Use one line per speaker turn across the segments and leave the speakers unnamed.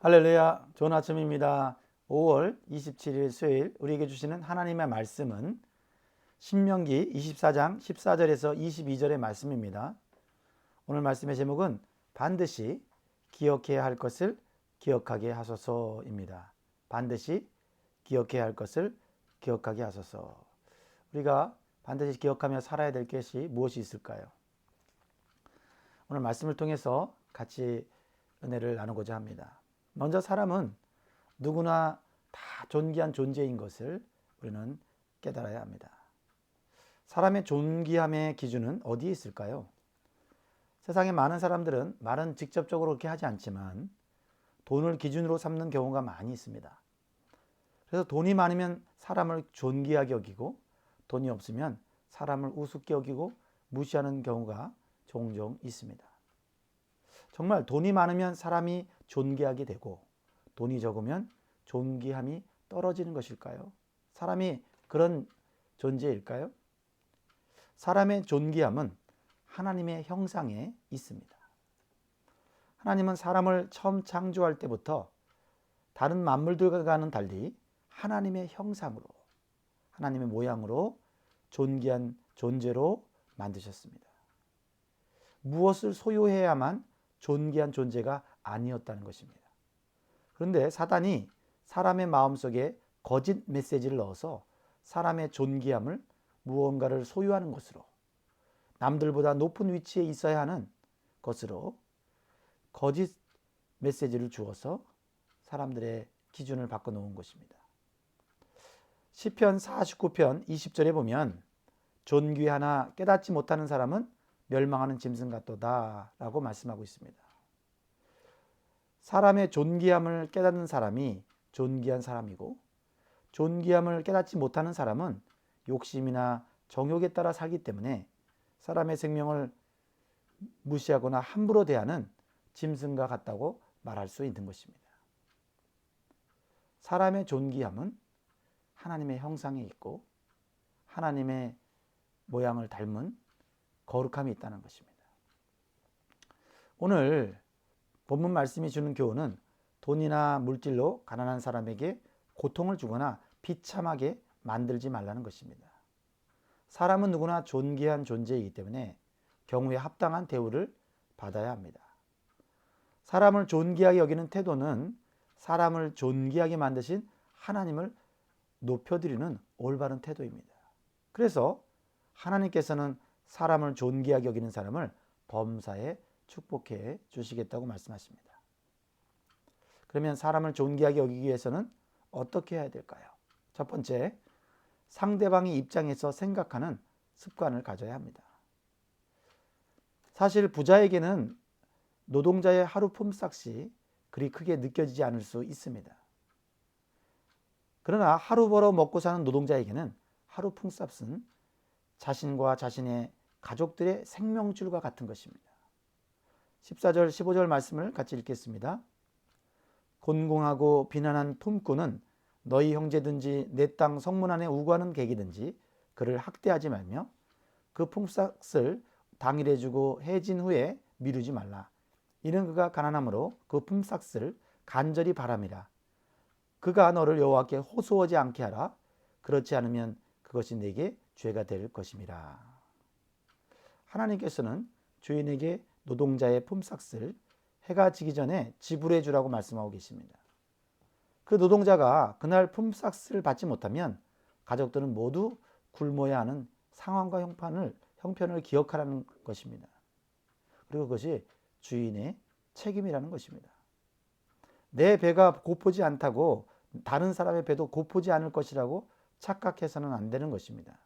할렐루야, 좋은 아침입니다. 5월 27일 수요일 우리에게 주시는 하나님의 말씀은 신명기 24장 14절에서 22절의 말씀입니다. 오늘 말씀의 제목은 반드시 기억해야 할 것을 기억하게 하소서입니다. 반드시 기억해야 할 것을 기억하게 하소서. 우리가 반드시 기억하며 살아야 될 것이 무엇이 있을까요? 오늘 말씀을 통해서 같이 은혜를 나누고자 합니다. 먼저 사람은 누구나 다 존귀한 존재인 것을 우리는 깨달아야 합니다. 사람의 존귀함의 기준은 어디에 있을까요? 세상에 많은 사람들은 말은 직접적으로 그렇게 하지 않지만 돈을 기준으로 삼는 경우가 많이 있습니다. 그래서 돈이 많으면 사람을 존귀하게 여기고 돈이 없으면 사람을 우습게 여기고 무시하는 경우가 종종 있습니다. 정말 돈이 많으면 사람이 존귀하게 되고 돈이 적으면 존귀함이 떨어지는 것일까요? 사람이 그런 존재일까요? 사람의 존귀함은 하나님의 형상에 있습니다. 하나님은 사람을 처음 창조할 때부터 다른 만물들과는 달리 하나님의 형상으로, 하나님의 모양으로 존귀한 존재로 만드셨습니다. 무엇을 소유해야만 존귀한 존재가 아니었다는 것입니다. 그런데 사단이 사람의 마음속에 거짓 메시지를 넣어서 사람의 존귀함을 무언가를 소유하는 것으로, 남들보다 높은 위치에 있어야 하는 것으로 거짓 메시지를 주어서 사람들의 기준을 바꿔놓은 것입니다. 시편 49편 20절에 보면 존귀하나 깨닫지 못하는 사람은 멸망하는 짐승 같도다 라고 말씀하고 있습니다. 사람의 존귀함을 깨닫는 사람이 존귀한 사람이고, 존귀함을 깨닫지 못하는 사람은 욕심이나 정욕에 따라 살기 때문에 사람의 생명을 무시하거나 함부로 대하는 짐승과 같다고 말할 수 있는 것입니다. 사람의 존귀함은 하나님의 형상에 있고 하나님의 모양을 닮은 거룩함이 있다는 것입니다. 오늘 본문 말씀이 주는 교훈은 돈이나 물질로 가난한 사람에게 고통을 주거나 비참하게 만들지 말라는 것입니다. 사람은 누구나 존귀한 존재이기 때문에 경우에 합당한 대우를 받아야 합니다. 사람을 존귀하게 여기는 태도는 사람을 존귀하게 만드신 하나님을 높여드리는 올바른 태도입니다. 그래서 하나님께서는 사람을 존귀하게 여기는 사람을 범사에 축복해 주시겠다고 말씀하십니다. 그러면 사람을 존귀하게 여기기 위해서는 어떻게 해야 될까요? 첫 번째, 상대방의 입장에서 생각하는 습관을 가져야 합니다. 사실 부자에게는 노동자의 하루 품삯이 그리 크게 느껴지지 않을 수 있습니다. 그러나 하루 벌어 먹고 사는 노동자에게는 하루 품삯은 자신과 자신의 가족들의 생명줄과 같은 것입니다. 14절 15절 말씀을 같이 읽겠습니다. 곤궁하고 비난한 품꾼은 너희 형제든지 내 땅 성문 안에 우고하는 객이든지 그를 학대하지 말며 그 품삯을 당일에 주고 해진 후에 미루지 말라. 이는 그가 가난함으로 그 품삯을 간절히 바람이라. 그가 너를 여호와께 호소하지 않게 하라. 그렇지 않으면 그것이 내게 죄가 될 것임이라. 하나님께서는 주인에게 노동자의 품삯을 해가 지기 전에 지불해 주라고 말씀하고 계십니다. 그 노동자가 그날 품삯을 받지 못하면 가족들은 모두 굶어야 하는 상황과 형편을 기억하라는 것입니다. 그리고 그것이 주인의 책임이라는 것입니다. 내 배가 고프지 않다고 다른 사람의 배도 고프지 않을 것이라고 착각해서는 안 되는 것입니다.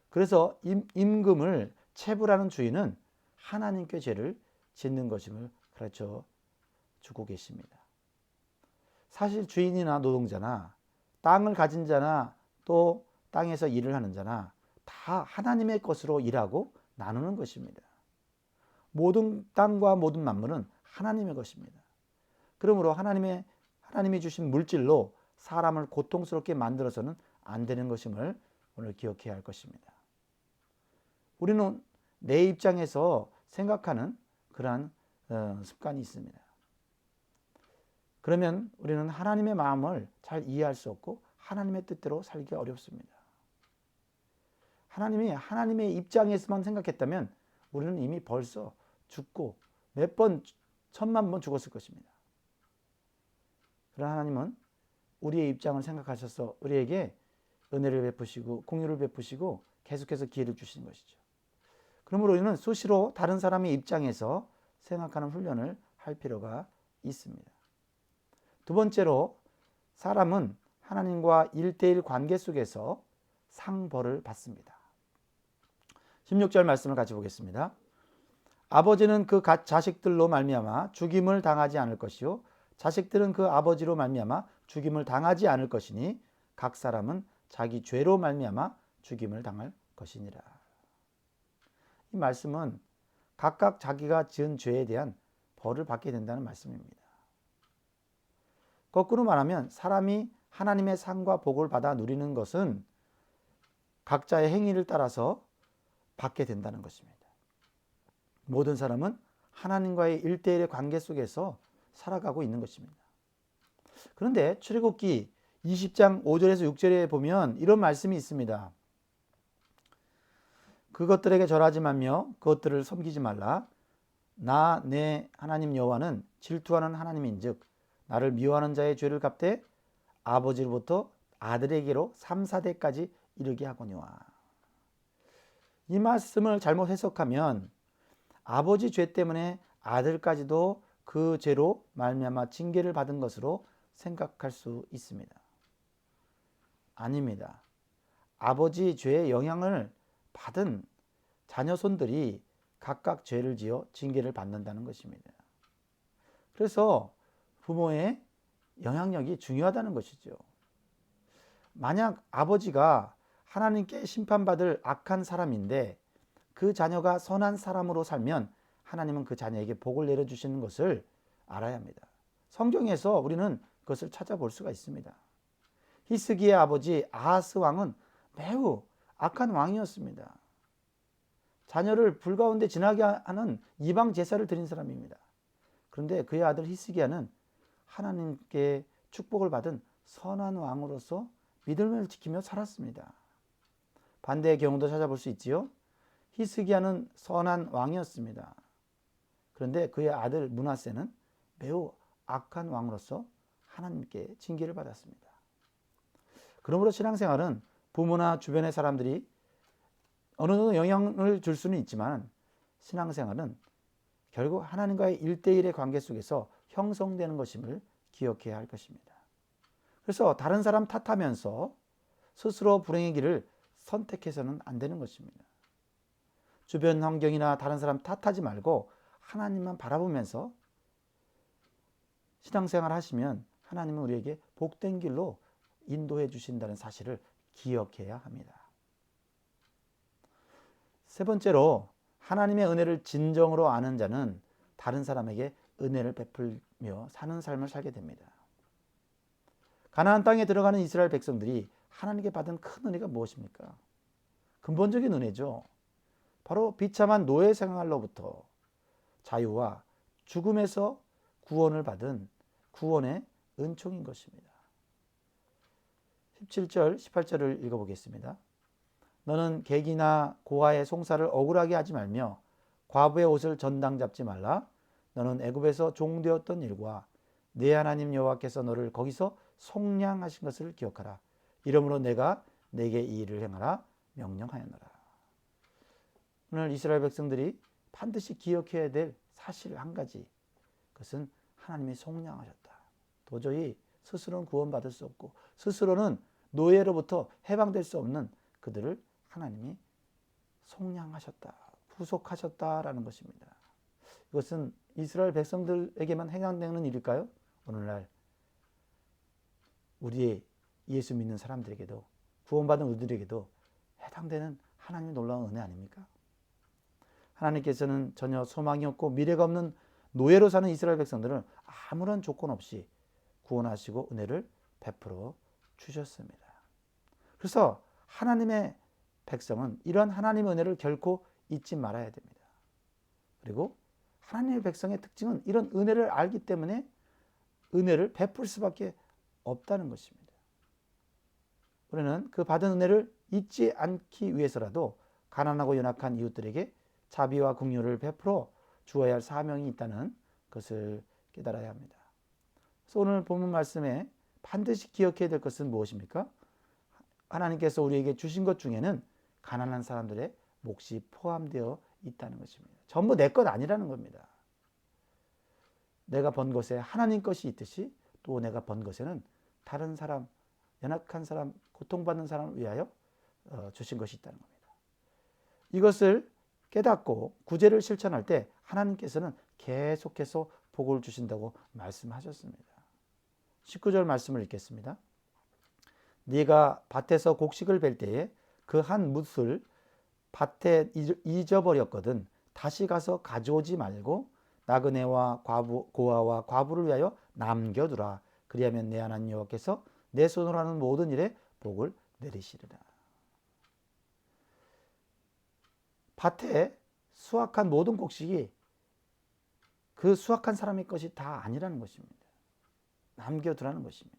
그래서 임금을 체불하는 주인은 하나님께 죄를 짓는 것임을 가르쳐 주고 계십니다. 사실 주인이나 노동자나 땅을 가진 자나 또 땅에서 일을 하는 자나 다 하나님의 것으로 일하고 나누는 것입니다. 모든 땅과 모든 만물은 하나님의 것입니다. 그러므로 하나님이 주신 물질로 사람을 고통스럽게 만들어서는 안 되는 것임을 오늘 기억해야 할 것입니다. 우리는 내 입장에서 생각하는 그러한 습관이 있습니다. 그러면 우리는 하나님의 마음을 잘 이해할 수 없고 하나님의 뜻대로 살기 어렵습니다. 하나님이 하나님의 입장에서만 생각했다면 우리는 이미 벌써 죽고 몇 번, 천만 번 죽었을 것입니다. 그러나 하나님은 우리의 입장을 생각하셔서 우리에게 은혜를 베푸시고 공유를 베푸시고 계속해서 기회를 주시는 것이죠. 그러므로 우리는 수시로 다른 사람의 입장에서 생각하는 훈련을 할 필요가 있습니다. 두 번째로 사람은 하나님과 1대1 관계 속에서 상벌을 받습니다. 16절 말씀을 같이 보겠습니다. 아버지는 그 자식들로 말미암아 죽임을 당하지 않을 것이요 자식들은 그 아버지로 말미암아 죽임을 당하지 않을 것이니 각 사람은 자기 죄로 말미암아 죽임을 당할 것이니라. 이 말씀은 각각 자기가 지은 죄에 대한 벌을 받게 된다는 말씀입니다. 거꾸로 말하면 사람이 하나님의 상과 복을 받아 누리는 것은 각자의 행위를 따라서 받게 된다는 것입니다. 모든 사람은 하나님과의 1대1의 관계 속에서 살아가고 있는 것입니다. 그런데 출애굽기 20장 5절에서 6절에 보면 이런 말씀이 있습니다. 그것들에게 절하지 말며 그것들을 섬기지 말라. 나 내 하나님 여호와는 질투하는 하나님인즉 나를 미워하는 자의 죄를 갚되 아버지로부터 아들에게로 3, 4대까지 이르게 하거니와. 이 말씀을 잘못 해석하면 아버지 죄 때문에 아들까지도 그 죄로 말미암아 징계를 받은 것으로 생각할 수 있습니다. 아닙니다. 아버지 죄의 영향을 받은 자녀손들이 각각 죄를 지어 징계를 받는다는 것입니다. 그래서 부모의 영향력이 중요하다는 것이죠. 만약 아버지가 하나님께 심판받을 악한 사람인데 그 자녀가 선한 사람으로 살면 하나님은 그 자녀에게 복을 내려주시는 것을 알아야 합니다. 성경에서 우리는 그것을 찾아볼 수가 있습니다. 히스기의 아버지 아하스 왕은 매우 악한 왕이었습니다. 자녀를 불 가운데 지나게 하는 이방 제사를 드린 사람입니다. 그런데 그의 아들 히스기야는 하나님께 축복을 받은 선한 왕으로서 믿음을 지키며 살았습니다. 반대의 경우도 찾아볼 수 있지요. 히스기야는 선한 왕이었습니다. 그런데 그의 아들 므낫세는 매우 악한 왕으로서 하나님께 징계를 받았습니다. 그러므로 신앙생활은 부모나 주변의 사람들이 어느 정도 영향을 줄 수는 있지만 신앙생활은 결국 하나님과의 1대1의 관계 속에서 형성되는 것임을 기억해야 할 것입니다. 그래서 다른 사람 탓하면서 스스로 불행의 길을 선택해서는 안 되는 것입니다. 주변 환경이나 다른 사람 탓하지 말고 하나님만 바라보면서 신앙생활 하시면 하나님은 우리에게 복된 길로 인도해 주신다는 사실을 기억해야 합니다. 세 번째로 하나님의 은혜를 진정으로 아는 자는 다른 사람에게 은혜를 베풀며 사는 삶을 살게 됩니다. 가나안 땅에 들어가는 이스라엘 백성들이 하나님께 받은 큰 은혜가 무엇입니까? 근본적인 은혜죠. 바로 비참한 노예 생활로부터 자유와 죽음에서 구원을 받은 구원의 은총인 것입니다. 17절, 18절을 읽어보겠습니다. 너는 객이나 고아의 송사를 억울하게 하지 말며 과부의 옷을 전당 잡지 말라. 너는 애굽에서 종되었던 일과 네 하나님 여호와께서 너를 거기서 속량하신 것을 기억하라. 이러므로 내가 내게 이 일을 행하라 명령하였노라. 오늘 이스라엘 백성들이 반드시 기억해야 될 사실 한 가지, 그것은 하나님이 속량하셨다. 도저히 스스로는 구원받을 수 없고 스스로는 노예로부터 해방될 수 없는 그들을 하나님이 속량하셨다, 구속하셨다라는 것입니다. 이것은 이스라엘 백성들에게만 해당되는 일일까요? 오늘날 우리의 예수 믿는 사람들에게도, 구원받은 우리들에게도 해당되는 하나님의 놀라운 은혜 아닙니까? 하나님께서는 전혀 소망이 없고 미래가 없는 노예로 사는 이스라엘 백성들을 아무런 조건 없이 구원하시고 은혜를 베풀어 주셨습니다. 그래서 하나님의 백성은 이러한 하나님의 은혜를 결코 잊지 말아야 됩니다. 그리고 하나님의 백성의 특징은 이런 은혜를 알기 때문에 은혜를 베풀 수밖에 없다는 것입니다. 우리는 그 받은 은혜를 잊지 않기 위해서라도 가난하고 연약한 이웃들에게 자비와 긍휼을 베풀어 주어야 할 사명이 있다는 것을 깨달아야 합니다. 그래서 오늘 본문 말씀에 반드시 기억해야 될 것은 무엇입니까? 하나님께서 우리에게 주신 것 중에는 가난한 사람들의 몫이 포함되어 있다는 것입니다. 전부 내 것 아니라는 겁니다. 내가 번 것에 하나님 것이 있듯이 또 내가 번 것에는 다른 사람, 연약한 사람, 고통받는 사람을 위하여 주신 것이 있다는 겁니다. 이것을 깨닫고 구제를 실천할 때 하나님께서는 계속해서 복을 주신다고 말씀하셨습니다. 19절 말씀을 읽겠습니다. 네가 밭에서 곡식을 벨 때에 그 한 뭇을 밭에 잊어버렸거든 다시 가서 가져오지 말고 나그네와 고아와 과부를 위하여 남겨두라. 그리하면 내 하나님 여호와께서 내 손으로 하는 모든 일에 복을 내리시리라. 밭에 수확한 모든 곡식이 그 수확한 사람의 것이 다 아니라는 것입니다. 남겨두라는 것입니다.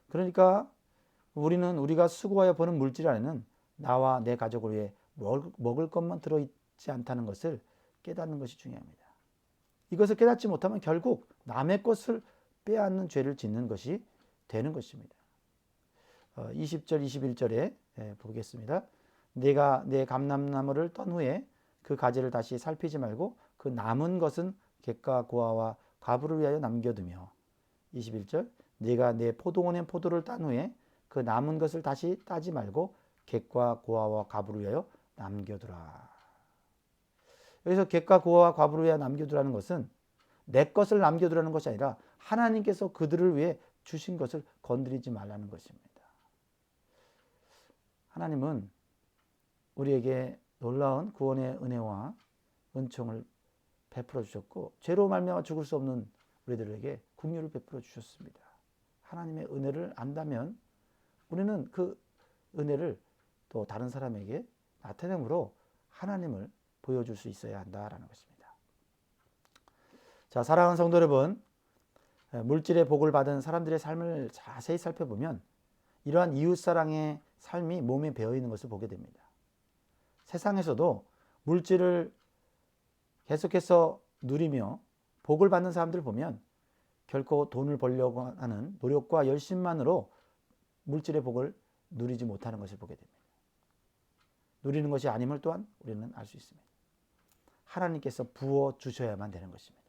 그러니까 우리는 우리가 수고하여 버는 물질 안에는 나와 내 가족을 위해 먹을 것만 들어있지 않다는 것을 깨닫는 것이 중요합니다. 이것을 깨닫지 못하면 결국 남의 것을 빼앗는 죄를 짓는 것이 되는 것입니다. 20절 21절에 보겠습니다. 네가 내 감람나무를 떤 후에 그 가지를 다시 살피지 말고 그 남은 것은 객과 고아와 과부를 위하여 남겨두며 21절 네가 내 포도원의 포도를 딴 후에 그 남은 것을 다시 따지 말고 객과 고아와 과부를 위하여 남겨두라. 여기서 객과 고아와 과부를 위하여 남겨두라는 것은 내 것을 남겨두라는 것이 아니라 하나님께서 그들을 위해 주신 것을 건드리지 말라는 것입니다. 하나님은 우리에게 놀라운 구원의 은혜와 은총을 베풀어 주셨고 죄로 말미암아 죽을 수 없는 우리들에게 긍휼을 베풀어 주셨습니다. 하나님의 은혜를 안다면 우리는 그 은혜를 또 다른 사람에게 나타내므로 하나님을 보여줄 수 있어야 한다라는 것입니다. 자, 사랑하는 성도 여러분, 물질의 복을 받은 사람들의 삶을 자세히 살펴보면 이러한 이웃사랑의 삶이 몸에 배어있는 것을 보게 됩니다. 세상에서도 물질을 계속해서 누리며 복을 받는 사람들을 보면 결코 돈을 벌려고 하는 노력과 열심만으로 물질의 복을 누리지 못하는 것을 보게 됩니다. 누리는 것이 아님을 또한 우리는 알 수 있습니다. 하나님께서 부어 주셔야만 되는 것입니다.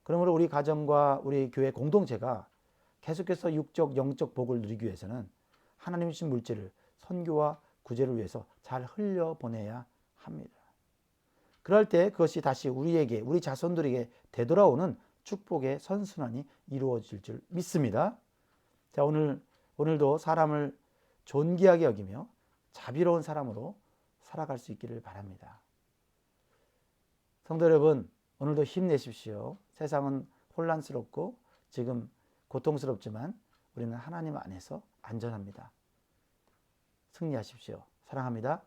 그러므로 우리 가정과 우리 교회 공동체가 계속해서 육적, 영적 복을 누리기 위해서는 하나님 주신 물질을 선교와 구제를 위해서 잘 흘려보내야 합니다. 그럴 때 그것이 다시 우리에게, 우리 자손들에게 되돌아오는 축복의 선순환이 이루어질 줄 믿습니다. 자, 오늘도 사람을 존귀하게 여기며 자비로운 사람으로 살아갈 수 있기를 바랍니다. 성도 여러분, 오늘도 힘내십시오. 세상은 혼란스럽고 지금 고통스럽지만 우리는 하나님 안에서 안전합니다. 승리하십시오. 사랑합니다.